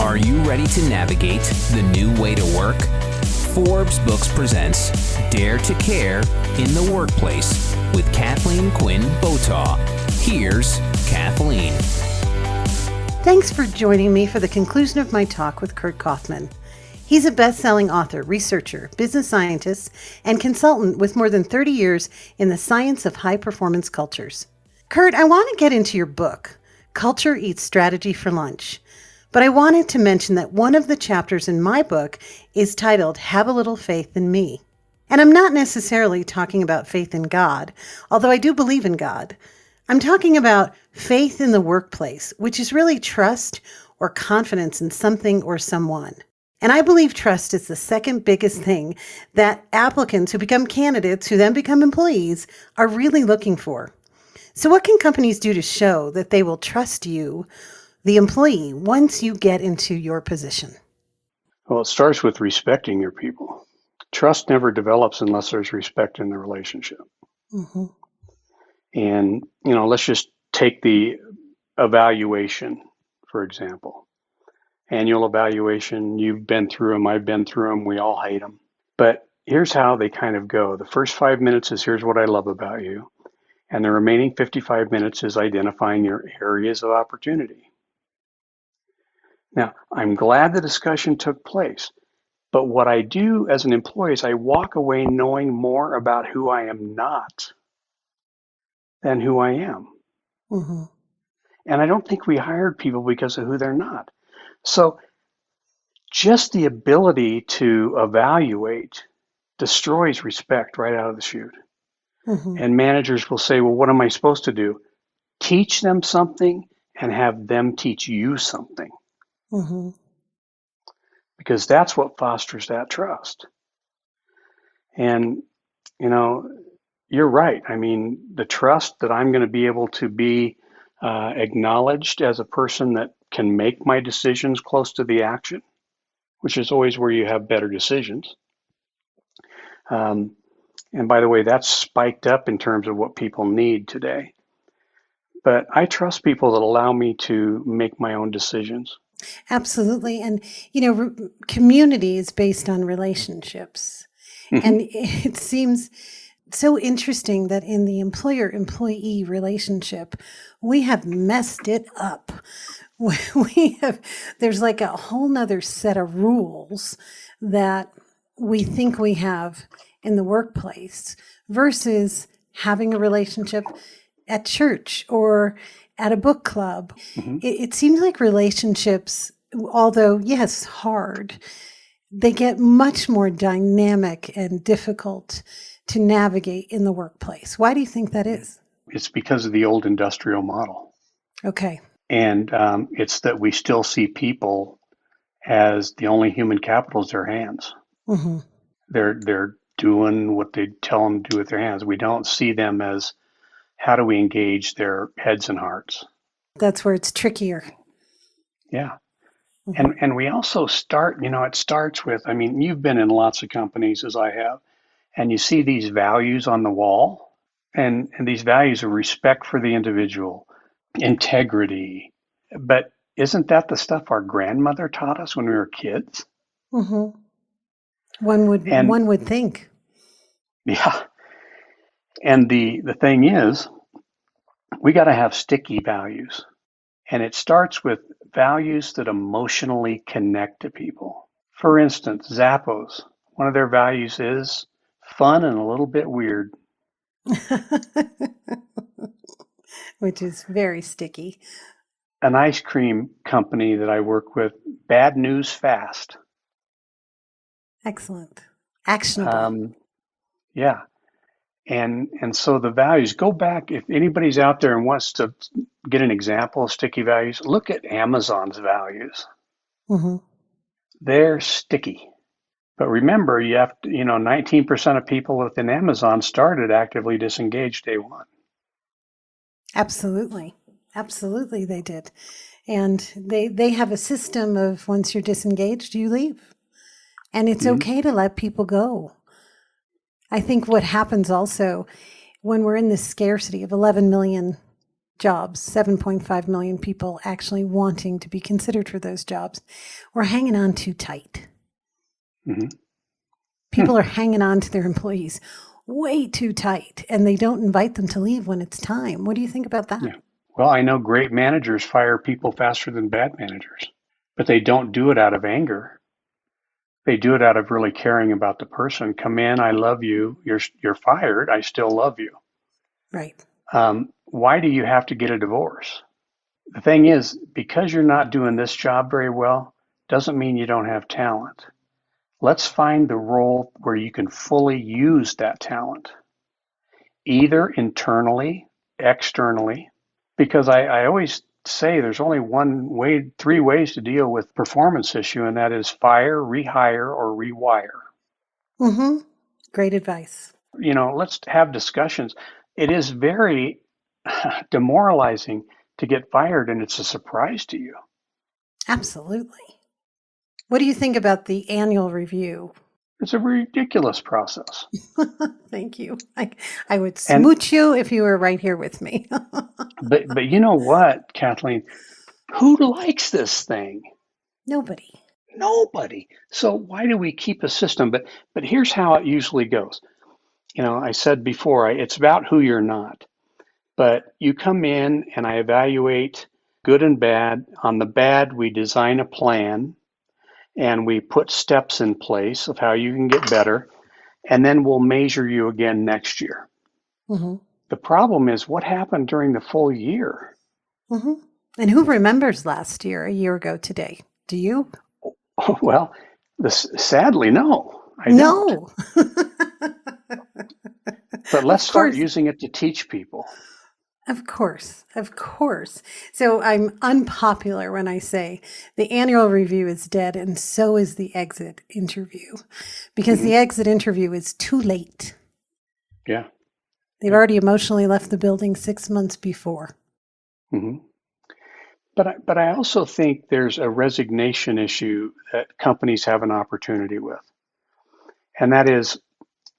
Are you ready to navigate the new way to work? Forbes Books presents Dare to Care in the Workplace with Kathleen Quinn Botaw. Here's Kathleen. Thanks for joining me for the conclusion of my talk with Curt Coffman. He's a best-selling author, researcher, business scientist, and consultant with more than 30 years in the science of high-performance cultures. Curt, I want to get into your book, Culture Eats Strategy for Lunch. But I wanted to mention that one of the chapters in my book is titled Have a Little Faith in Me. And I'm not necessarily talking about faith in God, although I do believe in God. I'm talking about faith in the workplace, which is really trust or confidence in something or someone. And I believe trust is the second biggest thing that applicants who become candidates, who then become employees, are really looking for. So what can companies do to show that they will trust you, the employee, once you get into your position? Well, it starts with respecting your people. Trust never develops unless there's respect in the relationship. Mm-hmm. And, let's just take the evaluation, for example. Annual evaluation, you've been through them, I've been through them, we all hate them. But here's how they kind of go. The first 5 minutes is here's what I love about you. And the remaining 55 minutes is identifying your areas of opportunity. Now, I'm glad the discussion took place, but what I do as an employee is I walk away knowing more about who I am not than who I am. Mm-hmm. And I don't think we hired people because of who they're not. So just the ability to evaluate destroys respect right out of the chute. Mm-hmm. And managers will say, well, what am I supposed to do? Teach them something and have them teach you something. Mm-hmm. Because that's what fosters that trust. And, you're right. I mean, the trust that I'm going to be able to be acknowledged as a person that can make my decisions close to the action, which is always where you have better decisions. And by the way, that's spiked up in terms of what people need today. But I trust people that allow me to make my own decisions. Absolutely. And, community is based on relationships. Mm-hmm. And it seems so interesting that in the employer-employee relationship, we have messed it up. There's like a whole nother set of rules that we think we have in the workplace versus having a relationship at church or at a book club. Mm-hmm. It seems like relationships, although, yes, hard, they get much more dynamic and difficult to navigate in the workplace. Why do you think that is? It's because of the old industrial model. Okay. And it's that we still see people as the only human capital is their hands. Mm-hmm. They're doing what they tell them to do with their hands. We don't see them as how do we engage their heads and hearts. That's where it's trickier. Yeah. Mm-hmm. And we also start, it starts with, you've been in lots of companies as I have, and you see these values on the wall, and these values of respect for the individual, integrity. But isn't that the stuff our grandmother taught us when we were kids? Mm-hmm. One would think. Yeah. And the thing is, we got to have sticky values. And it starts with values that emotionally connect to people. For instance, Zappos, one of their values is fun and a little bit weird. Which is very sticky. An ice cream company that I work with, bad news fast. Excellent. Actionable. Yeah. And so the values, go back, if anybody's out there and wants to get an example of sticky values, look at Amazon's values. Mm-hmm. They're sticky. But remember, you have to, 19% of people within Amazon started actively disengaged day one. Absolutely. Absolutely, they did. And they have a system of once you're disengaged, you leave. And it's Mm-hmm. okay to let people go. I think what happens also when we're in this scarcity of 11 million jobs, 7.5 million people actually wanting to be considered for those jobs, we're hanging on too tight. Mm-hmm. People are hanging on to their employees way too tight, and they don't invite them to leave when it's time. What do you think about that? Yeah. Well, I know great managers fire people faster than bad managers, but they don't do it out of anger. They do it out of really caring about the person. Come in, I love you. You're fired. I still love you. Right. Why do you have to get a divorce? The thing is, because you're not doing this job very well, doesn't mean you don't have talent. Let's find the role where you can fully use that talent, either internally, externally, because I always say there's only three ways to deal with performance issue, and that is fire, rehire, or rewire. Mm-hmm. Great advice. Let's have discussions. It is very demoralizing to get fired, and it's a surprise to you. Absolutely. What do you think about the annual review? It's a ridiculous process. Thank you. I would smooch you if you were right here with me. But you know what, Kathleen? Who likes this thing? Nobody. So why do we keep a system? But here's how it usually goes. I said before, it's about who you're not. But you come in and I evaluate good and bad. On the bad, we design a plan and we put steps in place of how you can get better. And then we'll measure you again next year. Mm-hmm. The problem is what happened during the full year. Mm-hmm. And who remembers last year, a year ago today? Do you? Well, sadly, no. I don't. But let's start using it to teach people. Of course. So I'm unpopular when I say the annual review is dead and so is the exit interview, because the exit interview is too late. Yeah. They've already emotionally left the building 6 months before. Mm-hmm. But I also think there's a resignation issue that companies have an opportunity with. And that is,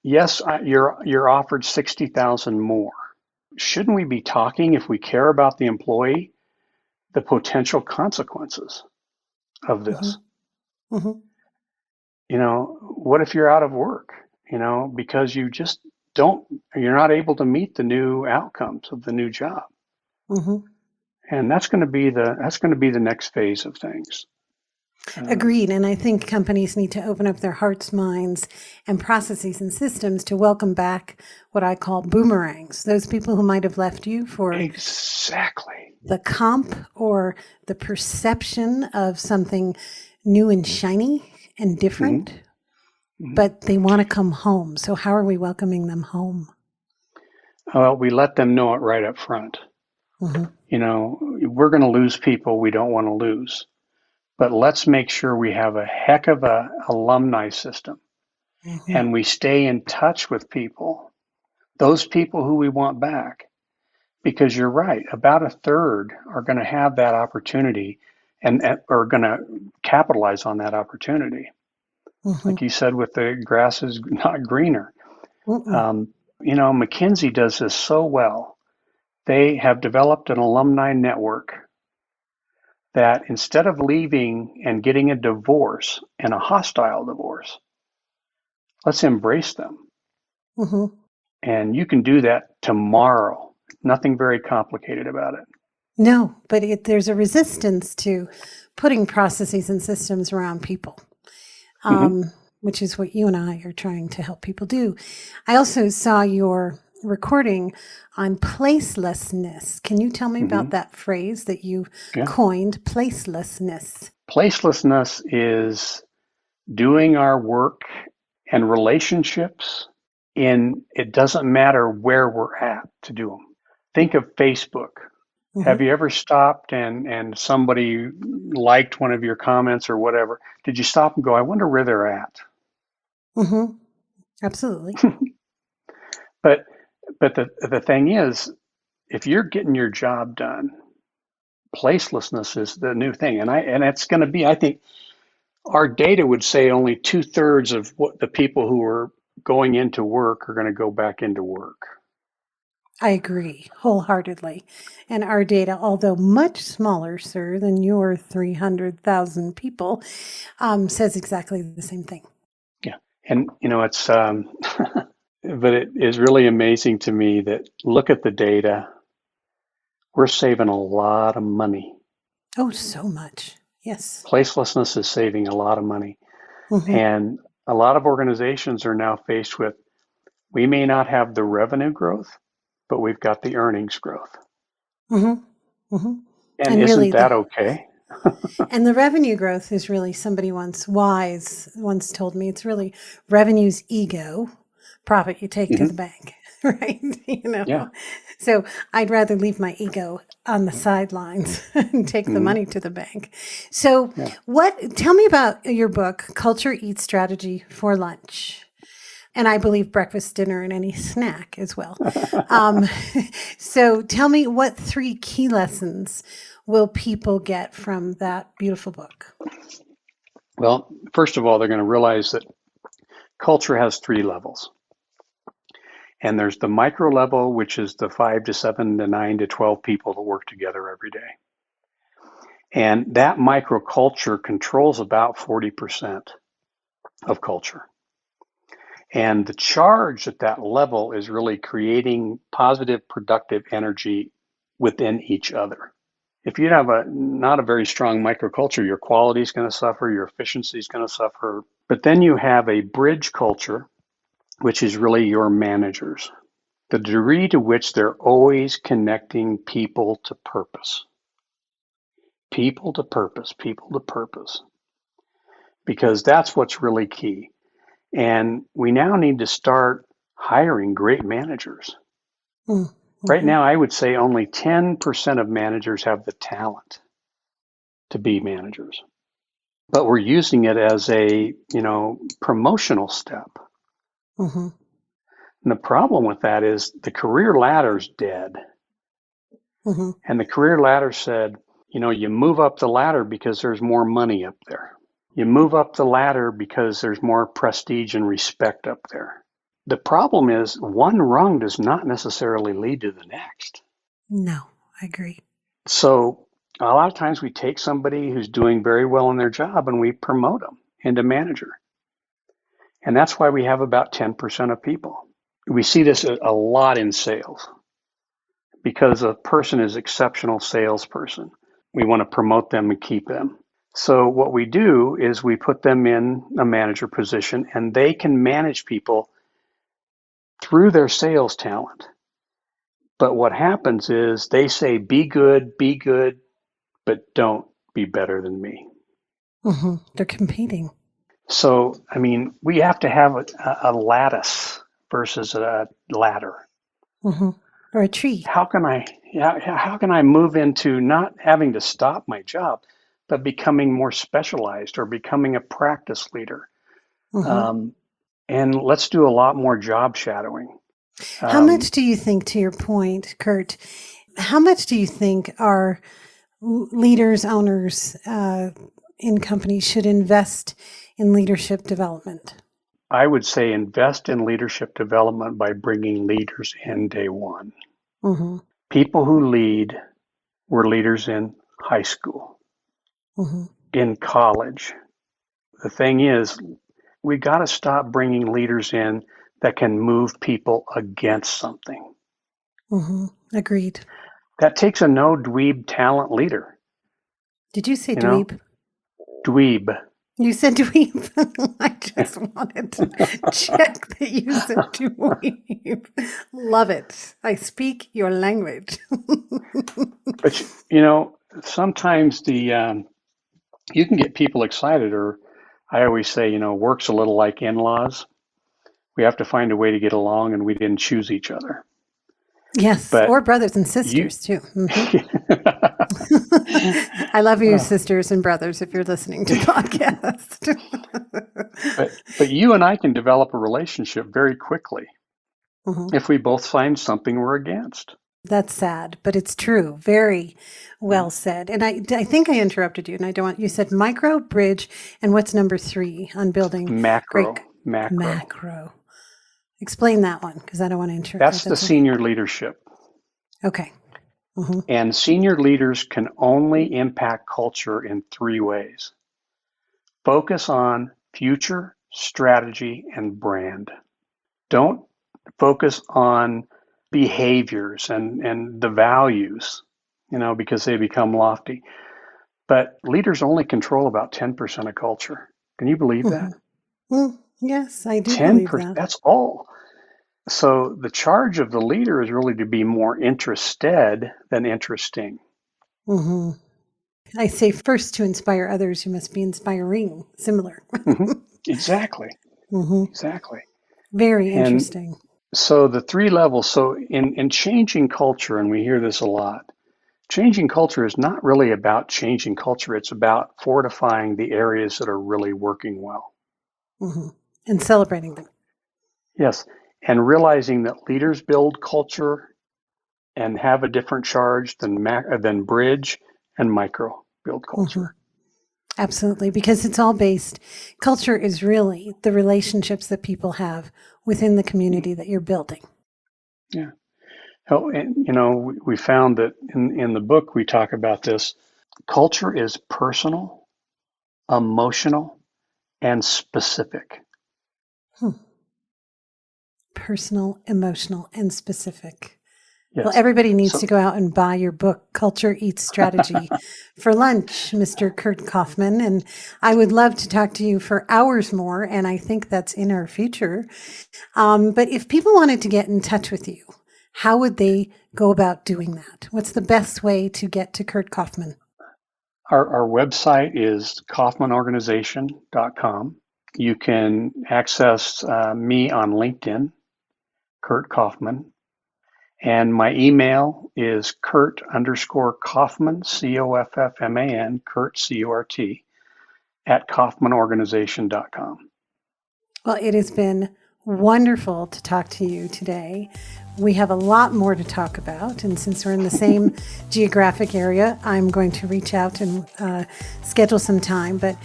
yes, you're offered 60,000 more. Shouldn't we be talking, if we care about the employee, the potential consequences of this? Mm-hmm. What if you're out of work, because you're not able to meet the new outcomes of the new job. Mm-hmm. And that's going to be the next phase of things. Agreed. And I think companies need to open up their hearts, minds, and processes and systems to welcome back what I call boomerangs. Those people who might have left you for exactly the comp or the perception of something new and shiny and different, but they want to come home. So how are we welcoming them home? Well, we let them know it right up front. We're going to lose people we don't want to lose. But let's make sure we have a heck of a alumni system and we stay in touch with people, those people who we want back. Because you're right, about a third are going to have that opportunity and are going to capitalize on that opportunity. Like you said, with the grass is not greener. McKinsey does this so well. They have developed an alumni network that instead of leaving and getting a divorce, and a hostile divorce, let's embrace them. And you can do that tomorrow. Nothing very complicated about it. No, but there's a resistance to putting processes and systems around people, which is what you and I are trying to help people do. I also saw your recording on placelessness. Can you tell me about that phrase that you coined, placelessness? Placelessness is doing our work and relationships it doesn't matter where we're at to do them. Think of Facebook. Have you ever stopped and somebody liked one of your comments or whatever? Did you stop and go, I wonder where they're at? Absolutely. But the thing is, if you're getting your job done, placelessness is the new thing. And it's going to be, I think, our data would say only 2/3 of what the people who are going into work are going to go back into work. I agree wholeheartedly. And our data, although much smaller, sir, than your 300,000 people, says exactly the same thing. Yeah. And, it's, but it is really amazing to me that look at the data. We're saving a lot of money. Oh, so much. Yes. Placelessness is saving a lot of money. Mm-hmm. And a lot of organizations are now faced with, we may not have the revenue growth, but we've got the earnings growth. Mm-hmm. Mm-hmm. And And isn't really, that okay? and the revenue growth is really, somebody once told me, it's really revenue's ego, profit you take to the bank, right? Yeah. So I'd rather leave my ego on the sidelines and take the Mhm. money to the bank. So Yeah. tell me about your book, Culture Eats Strategy for Lunch. And I believe breakfast, dinner, and any snack as well. So tell me, what 3 key lessons will people get from that beautiful book? Well, first of all, they're going to realize that culture has 3 levels. And there's the micro level, which is the 5 to 7 to 9 to 12 people that work together every day. And that microculture controls about 40% of culture. And the charge at that level is really creating positive, productive energy within each other. If you have not a very strong microculture, your quality is going to suffer, your efficiency is going to suffer. But then you have a bridge culture, which is really your managers. The degree to which they're always connecting people to purpose. People to purpose, people to purpose. Because that's what's really key. And we now need to start hiring great managers. Mm-hmm. Right now, I would say only 10% of managers have the talent to be managers. But we're using it as a, promotional step. Mm-hmm. And the problem with that is the career ladder's dead. Mm-hmm. And the career ladder said, you move up the ladder because there's more money up there. You move up the ladder because there's more prestige and respect up there. The problem is one rung does not necessarily lead to the next. No, I agree. So a lot of times we take somebody who's doing very well in their job and we promote them into manager. And that's why we have about 10% of people. We see this a lot in sales because a person is an exceptional salesperson. We want to promote them and keep them. So what we do is we put them in a manager position and they can manage people through their sales talent. But what happens is they say, be good, but don't be better than me. Mm-hmm. They're competing. So, we have to have a lattice versus a ladder. Mm-hmm. Or a tree. How can I move into not having to stop my job, but becoming more specialized or becoming a practice leader? Mm-hmm. And let's do a lot more job shadowing. How much do you think, to your point, Curt, how much do you think our leaders, owners in companies should invest in leadership development? I would say invest in leadership development by bringing leaders in day one. Mm-hmm. People who lead were leaders in high school, Mm-hmm. in college. The thing is, we got to stop bringing leaders in that can move people against something. Mm-hmm. Agreed. That takes a no dweeb talent leader. Did you say dweeb? Dweeb. You said dweeb. I just wanted to check that you said dweeb. Love it. I speak your language. But sometimes you can get people excited, or I always say, work's a little like in-laws. We have to find a way to get along, and we didn't choose each other. Yes, But or brothers and sisters too. Mm-hmm. I love you, sisters and brothers, if you're listening to the podcast. but you and I can develop a relationship very quickly if we both find something we're against. That's sad, but it's true. Very well said. And I think I interrupted you, and I don't want, you said micro, bridge, and what's number 3 on building? Macro. Explain that one, because I don't want to interrupt. That's the senior leadership. Okay. Mm-hmm. And senior leaders can only impact culture in 3 ways. Focus on future, strategy, and brand. Don't focus on behaviors and the values, because they become lofty. But leaders only control about 10% of culture. Can you believe that? Well, yes, I do believe 10%, that. that's all. So the charge of the leader is really to be more interested than interesting. Hmm. I say first to inspire others, you must be inspiring. Similar. Exactly. Hmm. Exactly. Very And interesting. so the 3 levels, so in changing culture, and we hear this a lot, changing culture is not really about changing culture. It's about fortifying the areas that are really working well. Hmm. And celebrating them. Yes. And realizing that leaders build culture and have a different charge than bridge and micro build Hmm. culture. Absolutely, because it's all based, culture is really the relationships that people have within the community that you're building. Yeah. Oh, and we found that in the book we talk about this. Culture is personal, emotional, and specific. Personal, emotional, and specific. Well, Yes. everybody needs to So go out and buy your book, Culture Eats Strategy, for lunch, Mr. Curt Coffman. And I would love to talk to you for hours more, and I think that's in our future. But if people wanted to get in touch with you, how would they go about doing that? What's the best way to get to Curt Coffman? our website is kaufmanorganization.com. You can access me on LinkedIn, Curt Coffman. And my email is Curt_Coffman, Coffman, Curt, Curt, at kaufmanorganization.com. Well, it has been wonderful to talk to you today. We have a lot more to talk about, and since we're in the same geographic area, I'm going to reach out and schedule some time. But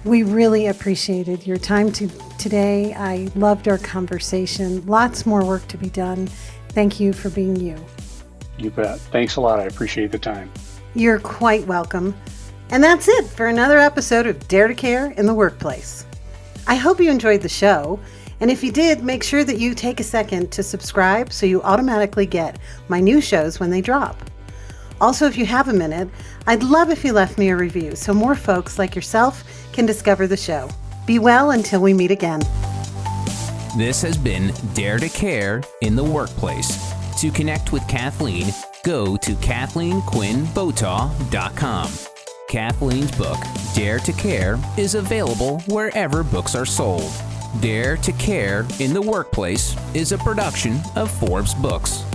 we really appreciated your time today. I loved our conversation. Lots more work to be done. Thank you for being you. You bet. Thanks a lot. I appreciate the time. You're quite welcome. And that's it for another episode of Dare to Care in the Workplace. I hope you enjoyed the show. And if you did, make sure that you take a second to subscribe so you automatically get my new shows when they drop. Also, if you have a minute, I'd love if you left me a review so more folks like yourself can discover the show. Be well until we meet again. This has been Dare to Care in the Workplace. To connect with Kathleen, go to KathleenQuinnBotaw.com. Kathleen's book, Dare to Care, is available wherever books are sold. Dare to Care in the Workplace is a production of Forbes Books.